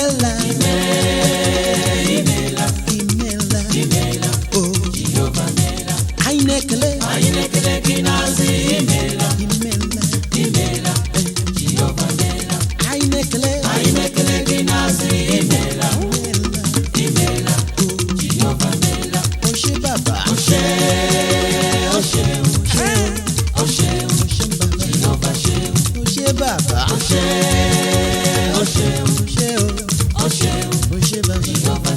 Imela, Imela, Imela, oh Jehovah Mela. Ainekele kinazi Imela, Imela, Jehovah Mela. Ainekele kinazi Imela, Imela, oh Jehovah Mela. Oshe Baba, Oshe Jehovah Baba, Oshe Baba, Jehovah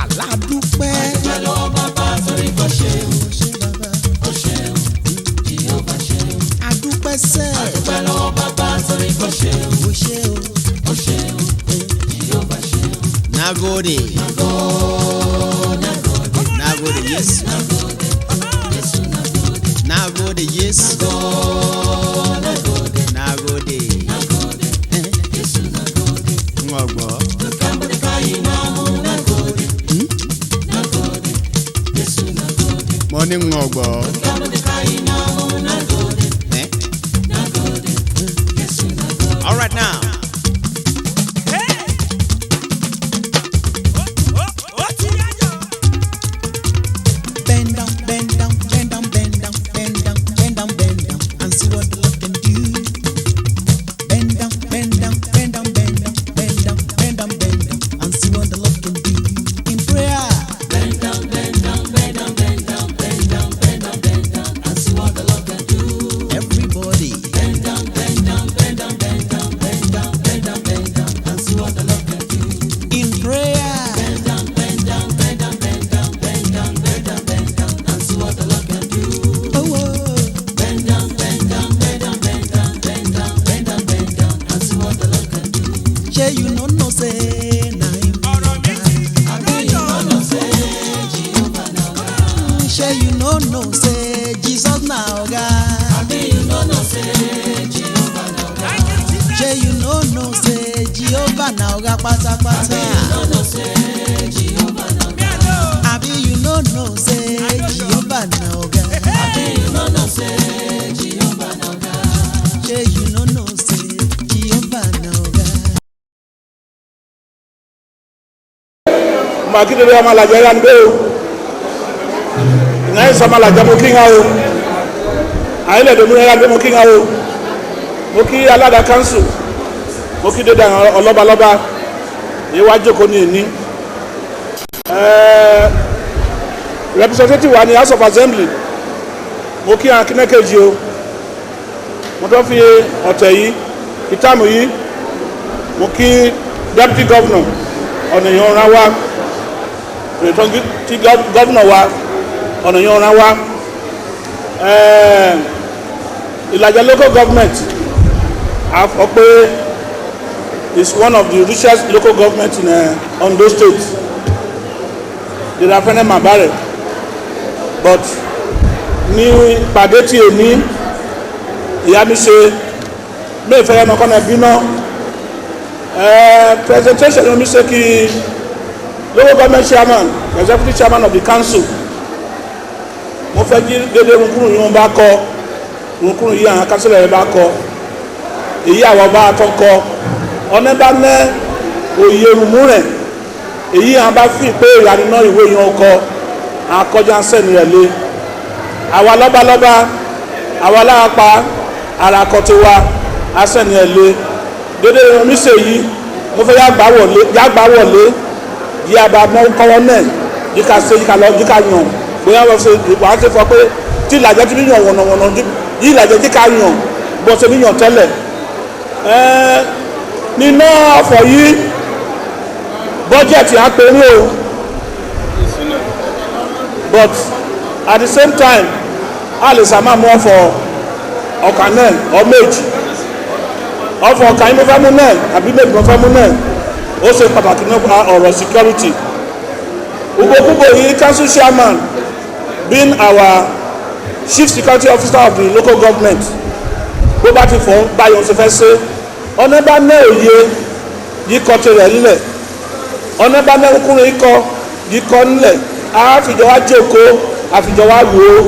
aládùúpẹ́. Adúpẹ́ lọ́wọ́ bàbá torí kò ṣe Baba, Oshe Jehovah adúpẹ́ sẹ́. Adúpẹ́ lọ́wọ́ bàbá torí kò ṣe Oshe Jehovah. Nagode, Nagode, yes, Nagode, yes, Nagode, Ngogbo. Morning Ngogbo. All right now. Bend down, bend down, bend down, bend down, bend down, bend down, bend down, and see what the Lord can do. Bend down, bend down, bend down, bend down, bend down, bend down, bend down, and see what the Lord can do. In prayer. Bend down, bend down, bend down, bend down, bend down, bend down, bend down, and see what the Lord can do. Everybody. Bend down, bend down, bend down, bend down, bend down, bend down, bend down, and see what the Lord can do. In prayer. Bend down, bend down, bend down, bend down, bend down, bend down, bend down, and see what the Lord can do. Oh, bend down, bend down, bend down, bend down, bend down, bend down, bend down, and see what the Lord can do. Shey you no know say na him. Shey you no know say Jesus na oga. Shey you no know say Jehovah na oga pátápátá. Abi you no know say Jehovah na oga. Shey you no know say Jehovah na oga. Makidere amalaja ya nbe o. Ngai samalaja mo kinga o. Aile de mu ya mo kinga o. Mo ki alada council. Mo ki dede oloba loba. Ye wa joko ni ni. Representative wa ni House of Assembly. Mo ki Akinekeji o. Mo tó fi ọ̀tẹ̀ yìí, ìtàmù yìí. Mo ki Deputy Governor ọ̀nà ìyọ̀nra wa. Tí Governor wa ọ̀nà ìyọ̀nra wa. Ìlàjà local government is one of the richest local governments in Ondo State. The Rafene Mabare. But ní pàdé tí èmi ìyá mi ṣe me fẹ́ ẹnu kọ́nà bínú presentation mi ṣe kí local government chairman, executive chairman of the council. Mo fẹ́ jí dédé nkúrú yìí wọ́n bá kọ́ nkúrú yìí àwọn akásílẹ̀ rẹ̀ bá kọ́ èyí àwọn bá tọ́ kọ́ ọ̀nà bá ná òye rùmú rẹ̀ èyí àwọn bá fi pé ìyànná ìwé yìí wọ́n kọ́ àkọjá sẹ́ni rẹ̀ lé àwa lọ́balọ́ba àwa láàpá àràkọ́tí wa asẹ́ni ẹ̀ lé dédé oníṣẹ́ yìí mo fẹ́ yàgbá wọlé yí àbá mọ́ kọ́wọ́ náà yíká ṣe yíká lọ yíká yàn bóyá wọ́n ṣe wà á ṣe fọ pé tí ìlàjẹ́ tí yíyan wọ̀nàwọ̀nà yí ìlàjẹ́ tí ká yàn bọ́ ṣe yíyan tẹ́lẹ̀ nínú ọ̀fọ̀ yìí bọ́jẹ̀tì á pè ní o but at the same time a lè sàmà mú ọ̀fọ̀ ọ̀kà náà ọ méjì ọ̀fọ̀ ọ̀kà yìí mo fẹ́ mú náà àbí méjì mo fẹ́ mú náà ó ṣe pàtàkì nípa ọ̀rọ̀ security. Ugokubo yìí council chairman being our chief security officer of the local government bó bá ti fọ́ báyọ̀ ṣe fẹ́ ṣe ọ̀nà bá ná òye yìí kọ́ tirẹ̀ nílẹ̀ ọ̀nà bá ná okùnrin yìí kọ́ nílẹ̀ àfìjọ wa jókòó àfìjọ wa wò ó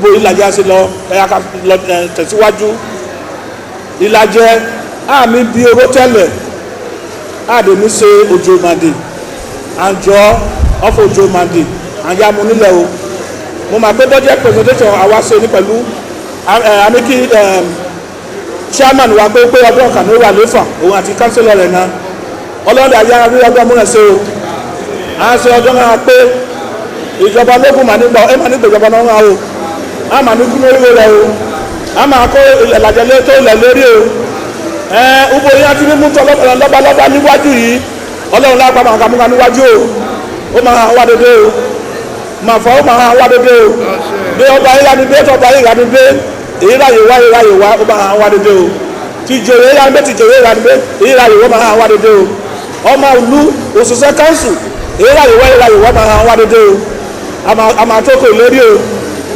bó ìlàjẹ ṣe lọ ẹ̀yà ká lọ tẹ̀síwájú ìlàjẹ àmì bí owó tẹ́lẹ̀ àdè mi ṣe òjò màdì àjọ ọ̀fọ̀ òjò màdì àyà mu nílẹ̀ o mo máa gbé budget presentation àwa ṣe ní pẹ̀lú àmìkí chairman wa pé ọdún kan ló wà lẹ́fà òun àti councillor rẹ̀ náà ọlọ́dẹ ayé rí ọdún múlẹ̀ ṣe o à ń ṣe ọdún náà pé ìjọba lókun mà nígbà ẹ mà nígbà ìjọba náà wà o a mà ní kú lórí rẹ o a mà kó ìlàjẹlẹ tó ilẹ̀ lórí o ubo yẹn ti mímú tọ lọ́balọ́ba níwájú yìí ọlọ́run lápá máa kàmúkà níwájú o ó máa wá dédé o máa fọ́ ó máa wá dédé o bí ọba yìí lánìí bí ọba yìí lánìí bí èyí ráyè wá ó máa wá dédé o tìjòyè lánìí bí tìjòyè lánìí bí èyí ráyè wá máa wá dédé o ọmọ ìlú òṣìṣẹ́ káńsù èyí ráyè wá máa wá dédé o àmà àtòkò ìlérí o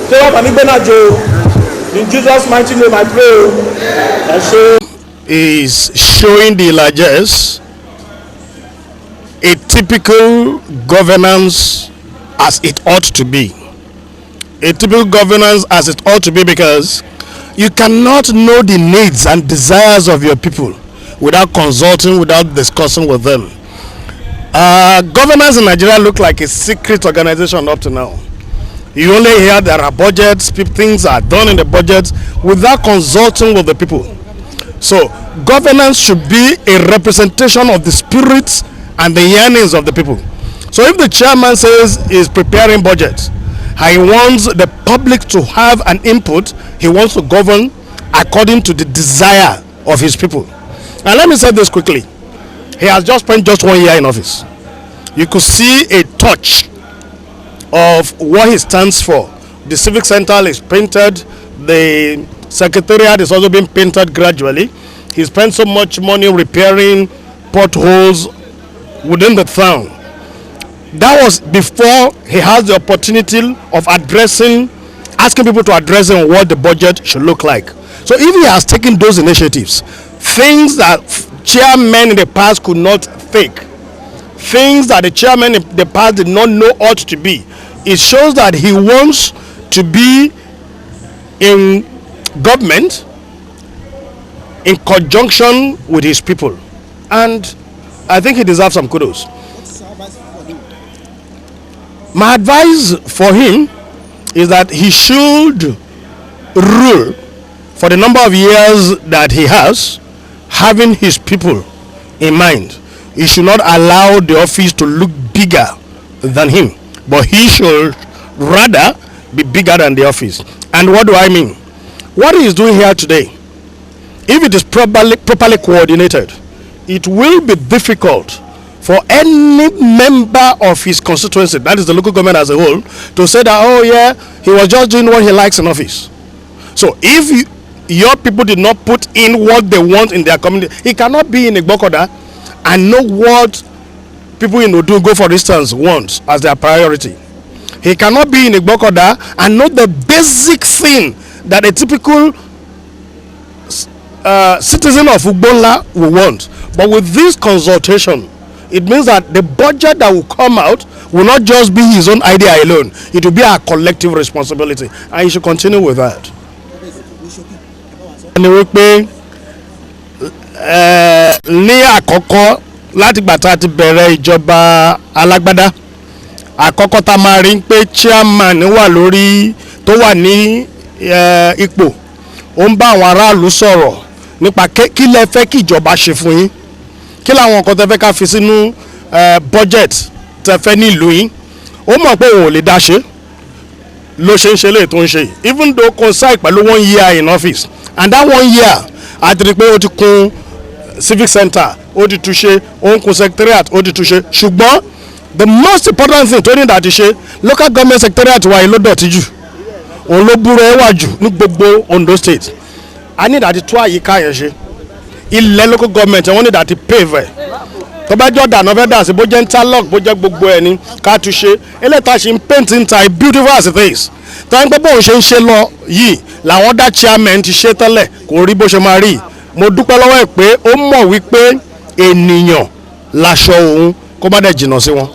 tí wọ́n máa ní gbẹ́nà jẹ o in Jesus mighty name I pray o ẹ ṣe. Is showing the largesse a typical governance as it ought to be. A typical governance as it ought to be, because you cannot know the needs and desires of your people without consulting, without discussing with them. Governance in Nigeria look like a secret organization up to now. You only hear there are budgets, things are done in the budget without consulting with the people. So governance should be a representation of the spirits and the yearnings of the people. So if the chairman says he's preparing budget, he wants the public to have an input, he wants to govern according to the desire of his people. And let me say this quickly. He has just spent just 1 year in office. You could see a touch of what he stands for. The civic center is painted, the secretariat is also being painted gradually. He spent so much money repairing potholes within the town. That was before he has the opportunity of asking people to address him what the budget should look like. So if he has taken those initiatives, things that chairmen in the past could not think, things that the chairman in the past did not know ought to be, it shows that he wants to be in government in conjunction with his people, and I think he deserves some kudos. My advice for him is that he should rule for the number of years that he has, having his people in mind. He should not allow the office to look bigger than him, but he should rather be bigger than the office. And what do I mean? What he is doing here today, if it is properly coordinated, it will be difficult for any member of his constituency, that is the local government as a whole, to say that, oh yeah, he was just doing what he likes in office. So if your people did not put in what they want in their community, he cannot be in Igbokoda and know what people in Odugo, for instance, want as their priority. He cannot be in Igbokoda and know the basic thing that a typical citizen of Ugbola will want. But with this consultation, it means that the budget that will come out will not just be his own idea alone. It will be our collective responsibility, and he should continue with that. Ní àkọ́kọ́ láti gbà tá a ti bẹ̀rẹ̀ ìjọba alágbádá, àkọ́kọ́ tá a máa rí pé chairman wà lórí tó wà ní ipò, ó ń bá àwọn aráàlú sọ̀rọ̀ nípa kí lẹ fẹ́ kí ìjọba ṣe fún yín, kí làwọn nǹkan tẹ́ fẹ́ ká fi sínú budget tẹ́ fẹ́ ní ìlú yín. Ó mọ̀ pé òun ò lè dá ṣe ló ṣe ń ṣe léè tó ń ṣe, even though coincide pẹ̀lú 1 year in office, and that 1 year àti rí pé ó ti kun civic center, ó ti túnṣe, ó ń kun secretariat, ó ti túnṣe. Ṣùgbọ́n the most important thing tó ní ìdá ti ṣe, local government secretariat wa yìí ló dọ̀tí jù, òun ló búrò ẹwà jù ní gbogbo Ondo state. A ní ìdá ti tó àyíká yẹn ṣe, ilẹ̀ local government wọ́n ní ìdá ti pave ẹ̀, tó bá jọ dànù fẹ́ dà sí bó jẹ́ interlock bó jẹ́ gbogbo ẹ̀ ní ká túnṣe. Eléta ṣe ń paint níta beautiful as it is, tọ́yìn pé bóun ṣe ń ṣe lọ yìí làwọn dá chairman ti ṣe tẹ́lẹ̀ kò rí bó ṣe máa rí. Mo dúpẹ́ lọ́wọ́ ẹ̀ pé ó mọ̀ wípé ènìyàn láṣọ òun kó má dẹ̀ jìnnà sí wọn.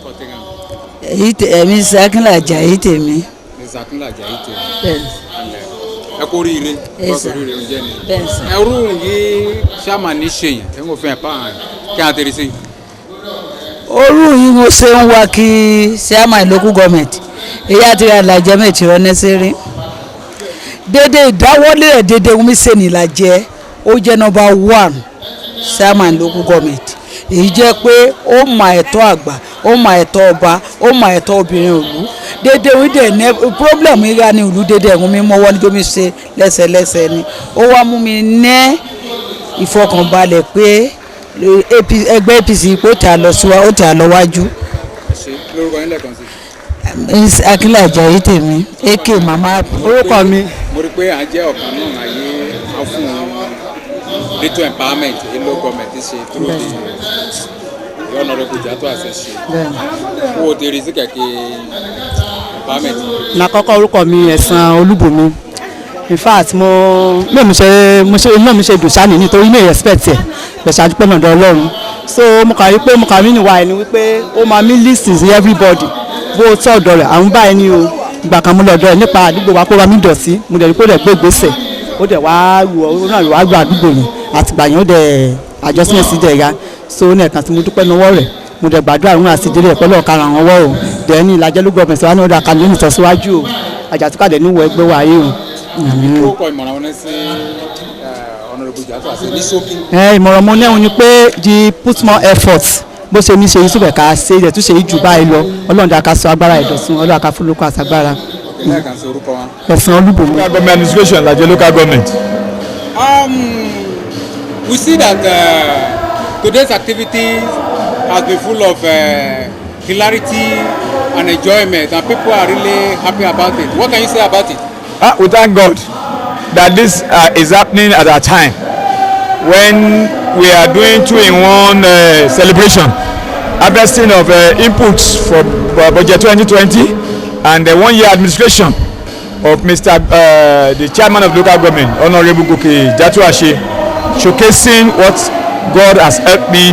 Èmi Sakínlá Àjàyí tèmi. Sakínlá Àjàyí tèmi. Ẹ kó oríire oríire oúnjẹ ni. Ẹrú yìí chairman ní ṣe yẹn ẹ ń wò fún ẹ pa kí á tẹ̀lé sí. Oru yìí mo ṣe ń wá kí chairman local government. Èyí àti Ìlàjẹ méjì rọ necessary. Dédé ìdáwọ́lé ẹ̀ dédé omi ṣe ní Ìlàjẹ ó jẹ́ number 1 chairman local government. Èyí jẹ́ pé ó mọ ẹ̀tọ́ àgbà, ó mọ ẹ̀tọ́ ọba, ó mọ ẹ̀tọ́ obìnrin ìlú. Dédé wí dẹ̀ ní problem ìyá ní ìlú dédé ẹ̀hún mi mọ́wọ́ ní omi ṣe lẹ́sẹ̀lẹ́sẹ̀ ni. Ó wá mú mi ní ìfọkànbalẹ̀ pé ẹgbẹ́ APC ipò tí a lọ síwájú ó tí a lọ wájú. lórúkọ yín lẹ́ẹ̀kan sí. Akínlá Àjàyí tèmi AK mama orúkọ mi. mo rí pé à ń jẹ́ ọ̀kan náà ayé á fún little empowerment ìlú gọ́ọ̀mẹ̀ntì ṣe through the honourable Jatto Asese ṣe owó ti rí sí kẹ̀kẹ́ empowerment. Lákọ̀ọ́kọ́ orúkọ mi Ẹ̀sán Olúbùnmi. In fact mo ṣe dùn sáà ní nítorí mi respect ẹ̀ pẹ̀sà dúpẹ́ náà dọ̀ Ọlọ́run. So mo kà rí pé mo kà rí níwá ẹni wípé ó máa mí listens everybody bó tọ́ ọ̀dọ̀ rẹ̀ àwọn báyìí ni o ìgbà kan mo lọ ọ̀dọ̀ rẹ̀ nípa àdúgbò wa pé wa mí dọ̀tí mo dẹ̀ rí pé ó dẹ̀ gbé ìgbésẹ̀ ó dẹ̀ wá gbọ́ àdúgbò yẹn àtìgbà yẹn ó dẹ̀ adjustment sí dẹ̀ ya. So ní ẹ̀kan tí mo dúpẹ́ lọ́wọ́ rẹ̀ mo dẹ̀ gbàdúrà òun àti ìdílé ẹ̀pẹ́ lọ́ọ̀ka ràn wọ́n wọ́ o dẹ̀ ní Ìlàjẹ ló gọ́ọ̀mẹ̀ntì wa ní ọ̀dọ̀ àkàndé ní ìtọ́síwájú o àjàtúkàdé níwọ̀ ẹgbẹ́ wa yìí o. ó kọ ìmọ̀ràn wọn sí honourable Jatto Asese ní ṣókí. Ìmọ̀ràn mo nẹ́hun ni pé di put more effort bó ṣe ní ṣe yìí síbẹ̀ ká ṣe ilẹ̀ tó ṣe yìí jù báyìí lọ Ọlọ́run dá ká sọ agbára ìdọ̀tún Ọlọ́run ká fún lóko àtàgbára. lẹ́ẹ̀kan sí orúkọ wọn. Ẹ̀sán Olúbùnmi. Local government administration Ìlàjẹ local government. We see that today's activities has been full of hilarity and enjoyment, and people are really happy about it. What can you say about it? We thank God that this is happening at a time when we are doing 2-in-1 celebration, harvesting of inputs for budget 2020 and the 1-year administration of the chairman of local government, Honorable Jatto Asese, showcasing what God has helped me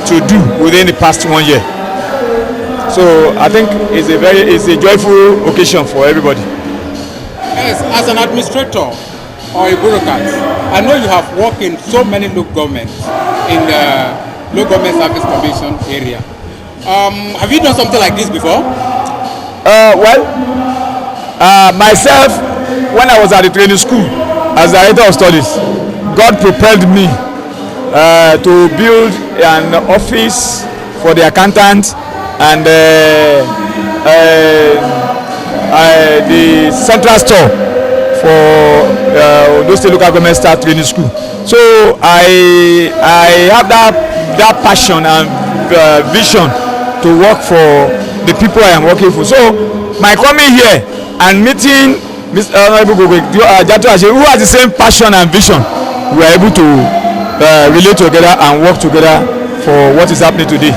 to do within the past 1 year. So I think it's a joyful occasion for everybody. Yes, as an administrator or a bureaucrat, I know you have worked in so many local governments in the local government service commission area. Have you done something like this before? Myself, when I was at the training school as director of studies, God propelled me to build an office for the accountant and the central store for Ondo State Local Government Staff Training School. So I have that passion and vision to work for the people I am working for. So my coming here and meeting Mr. Honorable Jatto Asese, who has the same passion and vision, we are able to relate together and work together for what is happening today.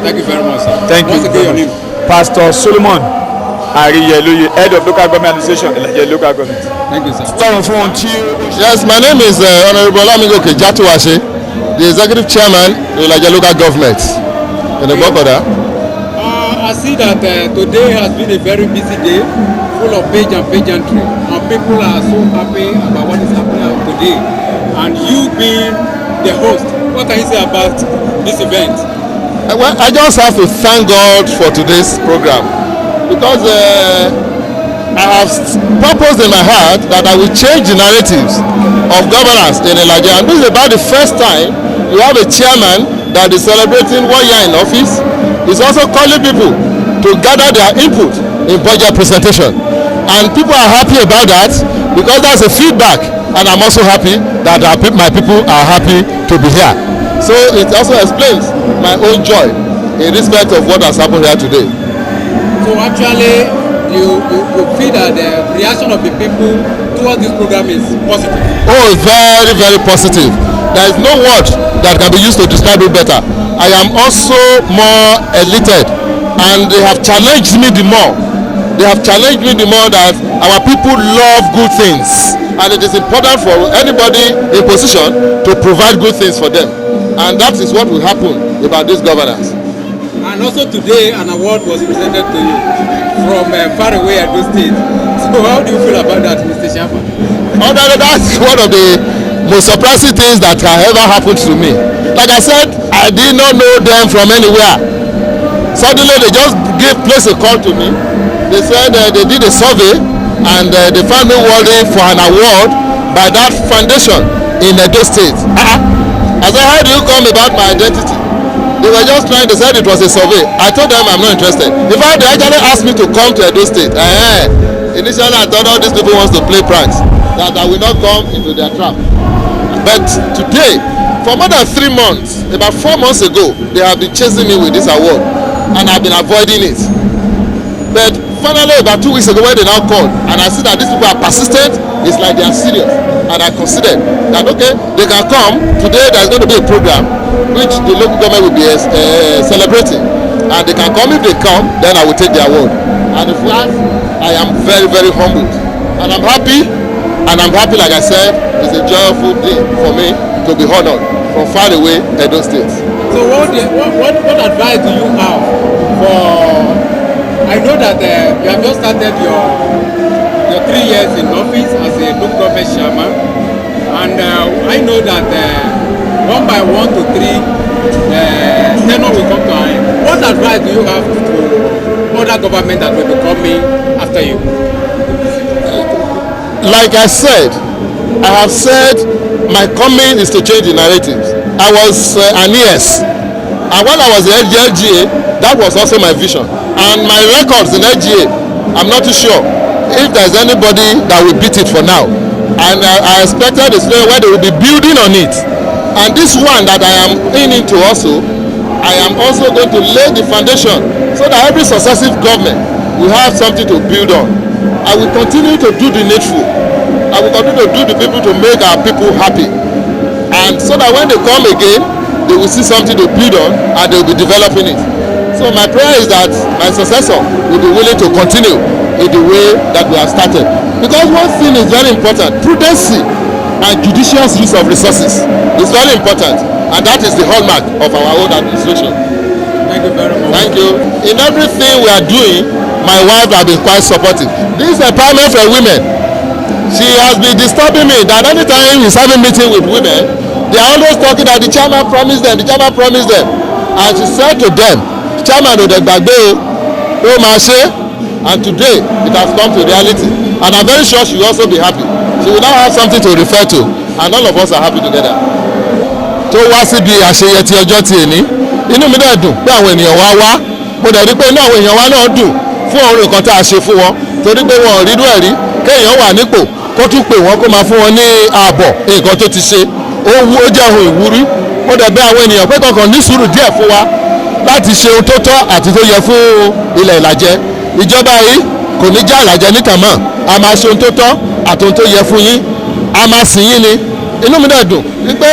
Thank you very much, sir. Thank you. What's your name? Pastor Solomon Ariyeloye, head of local government administration, Ìlàjẹ local government. Thank you, sir. Yes, my name is Honorable Olamigoke Jatto Asese, the executive chairman of Ìlàjẹ local government in the Gbokoda. I see that today has been a very busy day, full of pageantry, and people are so happy about what is happening today. And you being the host, what can you say about this event? Well, I just have to thank God for today's program because I have purpose in my heart that I will change the narratives of governance in Ìlàjẹ. And this is about the first time you have a chairman that is celebrating 1 year in office. He's also calling people to gather their input in budget presentation. And people are happy about that because that's a feedback. And I'm also happy that my people are happy to be here. So it also explains my own joy in respect of what has happened here today. So actually, you feel that the reaction of the people towards this program is positive? Oh, very, very positive. There is no word that can be used to describe it better. I am also more elated, and they have challenged me the more. They have challenged me the more that our people love good things, and it is important for anybody in position to provide good things for them. And that is what will happen about this governance. And also today an award was presented to you from far away Edo State. So how do you feel about that, Mr. Chairman? That's one of the most surprising things that have ever happened to me. Like I said, I I did not know them from anywhere. Suddenly they just placed a call to me. They said they did a survey and they found me worthy for an award by that foundation in Edo State. I said, how do you come about my identity? They were just trying to say it was a survey. I told them I'm not interested. In fact, they actually asked me to come to Edo State. Initially, I thought all these people wants to play pranks, that I will not come into their trap. But today, for more than 3 months, about 4 months ago, they have been chasing me with this award, and I've been avoiding it. But finally, about 2 weeks ago, when they now called, and I see that these people are persistent, it's like they are serious. And I considered that, okay, they can come. Today, there's going to be a program which the local government will be celebrating. And they can come. If they come, then I will take the award. And in fact, I am very, very humbled. And I'm happy. And I'm happy, like I said, it's a joyful day for me to be honored from far away Edo State. So what advice do you have for, I know that you have just started your 3 years in office as a local government chairman, and I know that 1 by 1 to 3 tenure will come to an end. What advice do you have to other government that will be coming after you? Like I said, I have said my coming is to change the narratives. I was an ES, and when I was in LGA, that was also my vision. And my records in LGA, I'm not too sure if there's anybody that will beat it for now. And I expected a situation where they will be building on it. And this one that I am into also, I am also going to lay the foundation so that every successive government will have something to build on. I will continue to do the needful. I will continue to do the people to make our people happy. And so that when they come again, they will see something to build on and they will be developing it. So my prayer is that my successor will be willing to continue in the way that we have started. Because one thing is very important, prudency and judicious use of resources is very important. And that is the hallmark of our own administration. Thank you very much. Thank you. In everything we are doing, my wife has been quite supportive. This is empowerment for women. She has been disturbing me that anytime he's having meeting with women, they are always talking that the chairman promised them, the chairman promised them. And she said to them, chairman of the Gbagbe, oh my say, and today it has come to reality. And I'm very sure she will also be happy. She will now have something to refer to, and all of us are happy together. Tó wá síbi àṣeyẹ ti ọjọ́ ti èní, inú mi náà dùn pé àwọn ènìyàn wá wá, mo dẹ̀ rí pé inú àwọn èèyàn wá náà dùn fún ọ̀rọ̀ nǹkan tá a ṣe fún wọn, torí pé wọn ò rí irú ẹ̀ rí, kéèyàn wà nípò kó tún pè wọ́n kó máa fún wọn ní ààbọ̀ nǹkan tó ti ṣe, ó jẹ́ ohun ìwúrí. Mo dẹ̀ bẹ̀ àwọn ènìyàn pé kankan ní sùúrù díẹ̀ fún wa láti ṣe ohun tó tọ́ àti tó yẹ fún ilẹ̀ Ìlàjẹ. Ìjọba yìí kò ní já Ìlàjẹ níta mọ́, a máa ṣe ohun tó tọ́ àti ohun tó yẹ fún yín, a máa sìn yín ni. Inú mi náà dùn wípé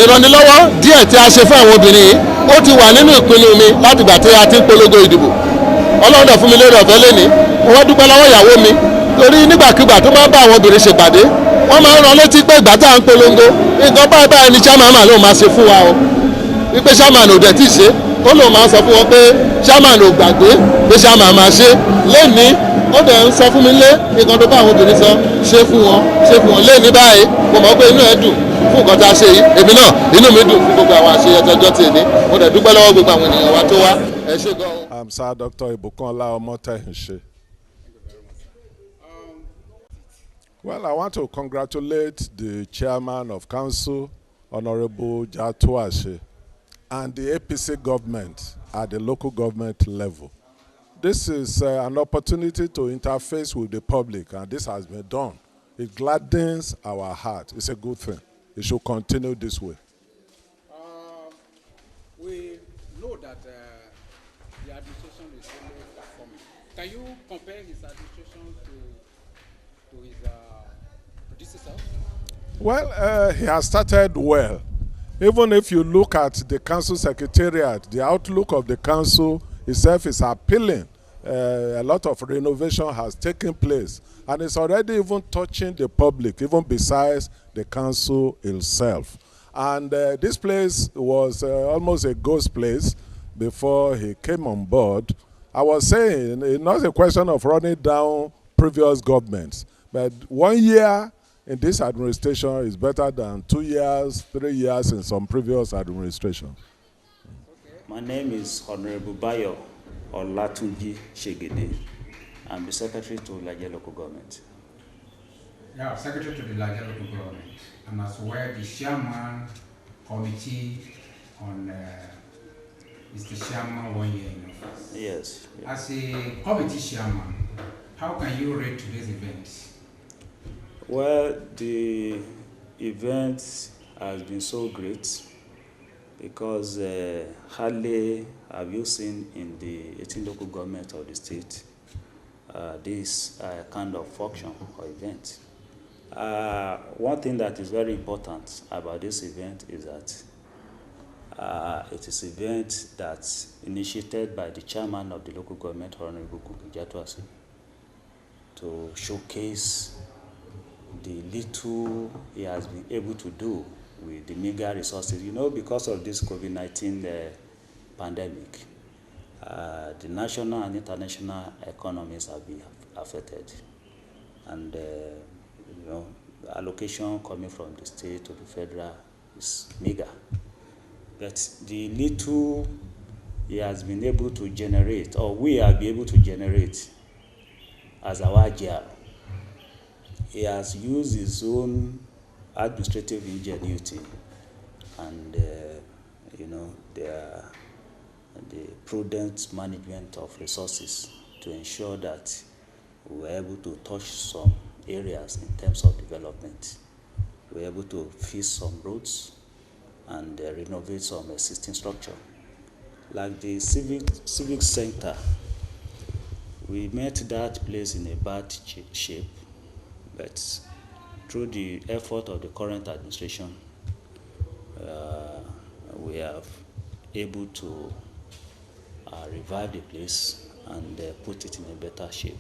ìrànlọ́wọ́ díẹ̀ tí a ṣe fún àwọn obìnrin yìí ó ti wà nínú ìpinnu mi láti gbà tí a ti ń polongo ìdìbò. Ọlọ́run dẹ̀ fún mi lórí ọ̀fẹ́ lẹ́ni, mo wá dúpẹ́ lọ́wọ́ ìyàwó mi torí nígbàkigbà tó máa ń bá àwọn obìnrin ṣèpàdé wọ́n máa ń rán létí pé ìgbà tá à ń polongo nǹkan báyìí báyìí ni chairman máa lóun máa ṣe fún wa o, wípé chairman ò dẹ̀ tí ì ṣe, ó lóun máa ń sọ fún wọn pé chairman ò gbàgbé pé chairman máa ṣe lẹ́ni, ó dẹ̀ ń sọ fún mi lé nǹkan tó bá àwọn obìnrin sọ ṣe fún wọn lẹ́ni báyìí. Mo mọ̀ pé inú ẹ̀ dùn fún nǹkan tá a ṣe yìí, èmi náà inú mi dùn fún gbogbo àwọn àṣeyẹ tọjọ́ ti èní. Mo dẹ̀ dúpẹ́ lọ́wọ́ gbogbo àwọn ènìyàn wa tó wá, ẹ ṣé gan-an. I'm Sir Dr. Ibukunla Omotehinse. Well, I want to congratulate the chairman of council, Honorable Jatuashe, and the APC government at the local government level. This is an opportunity to interface with the public, and this has been done. It gladdens our heart. It's a good thing. It should continue this way. We know that the administration is only performing. Can you compare his administration to his predecessor? Well, he has started well. Even if you look at the council secretariat, the outlook of the council itself is appealing. A lot of renovation has taken place, and it's already even touching the public, even besides the council itself. And this place was almost a ghost place before he came on board. I was saying, it's not a question of running down previous governments, but 1 year in this administration is better than 2 years, 3 years in some previous administration. My name is Honorable Bayo Olatunji Shegede. I'm the Secretary to Ilaje Local Government. Yeah, Secretary to the Ilaje Local Government. And as well, the Chairman Committee on is the Chairman 1 year in office. Yes. As a committee chairman, how can you rate today's event? Well, the event has been so great because hardly have you seen in the 18 local government of the state this kind of function or event. One thing that is very important about this event is that it is an event that's initiated by the chairman of the local government, Honorable Kukijatuasi, to showcase the little he has been able to do with the meager resources. You know, because of this COVID-19 pandemic, the national and international economies have been affected. And, you know, the allocation coming from the state to the federal is meager. But the little he has been able to generate, or we have been able to generate as our GR, he has used his own administrative ingenuity and, you know, the prudent management of resources to ensure that we were able to touch some areas in terms of development. We were able to fix some roads and renovate some existing structure. Like the civic center, we met that place in a bad shape, but through the effort of the current administration, we have able to revive the place and put it in a better shape.